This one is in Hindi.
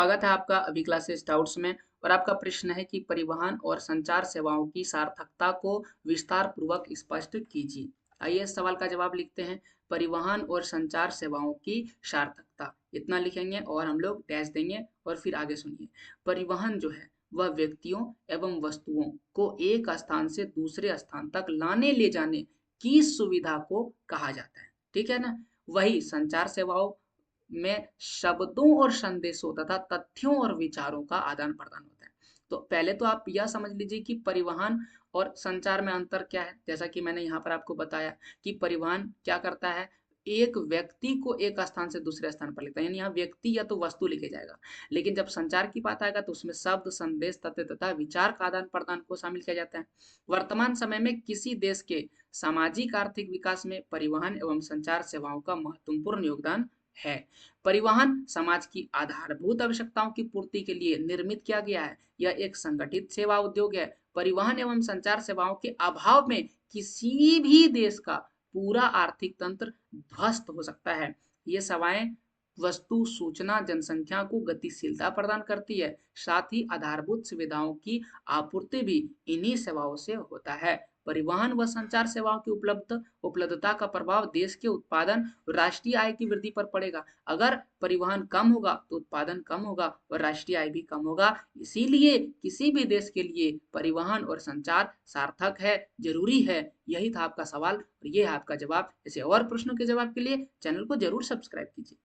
स्वागत है आपका अभी क्लासेस डाउट्स में। और आपका प्रश्न है कि परिवहन और संचार सेवाओं की सार्थकता को विस्तार पूर्वक स्पष्ट कीजिए। आइए इस सवाल का जवाब लिखते हैं। परिवहन और संचार सेवाओं की सार्थकता, इतना लिखेंगे और हम लोग डैश देंगे और फिर आगे सुनिए। परिवहन जो है वह व्यक्तियों एवं वस्तुओं को एक स्थान से दूसरे स्थान तक लाने ले जाने की सुविधा को कहा जाता है, ठीक है ना। वही संचार सेवाओं में शब्दों और संदेशों तथा तथ्यों और विचारों का आदान प्रदान होता है। तो पहले तो आप यह समझ लीजिए कि परिवहन और संचार में अंतर क्या है। जैसा कि मैंने यहाँ पर आपको बताया कि परिवहन क्या करता है, एक व्यक्ति को एक स्थान से दूसरे स्थान पर लेता है, यानी यहाँ व्यक्ति या तो वस्तु लिखे जाएगा। लेकिन जब संचार की बात आएगा तो उसमें शब्द, संदेश, तथ्य तथा विचार का आदान प्रदान को शामिल किया जाता है। वर्तमान समय में किसी देश के सामाजिक आर्थिक विकास में परिवहन एवं संचार सेवाओं का महत्वपूर्ण योगदान है। परिवहन समाज की आधारभूत आवश्यकताओं की पूर्ति के लिए निर्मित किया गया है। यह एक संगठित सेवा उद्योग है। परिवहन एवं संचार सेवाओं के अभाव में किसी भी देश का पूरा आर्थिक तंत्र ध्वस्त हो सकता है। ये सेवाएं वस्तु, सूचना, जनसंख्या को गतिशीलता प्रदान करती है। साथ ही आधारभूत सुविधाओं की आपूर्ति भी इन्हीं सेवाओं से होता है। परिवहन व संचार सेवाओं की उपलब्धता का प्रभाव देश के उत्पादन, राष्ट्रीय आय की वृद्धि पर पड़ेगा। अगर परिवहन कम होगा तो उत्पादन कम होगा और राष्ट्रीय आय भी कम होगा। इसीलिए किसी भी देश के लिए परिवहन और संचार सार्थक है, जरूरी है। यही था आपका सवाल और ये है आपका जवाब। ऐसे और प्रश्नों के जवाब के लिए चैनल को जरूर सब्सक्राइब कीजिए।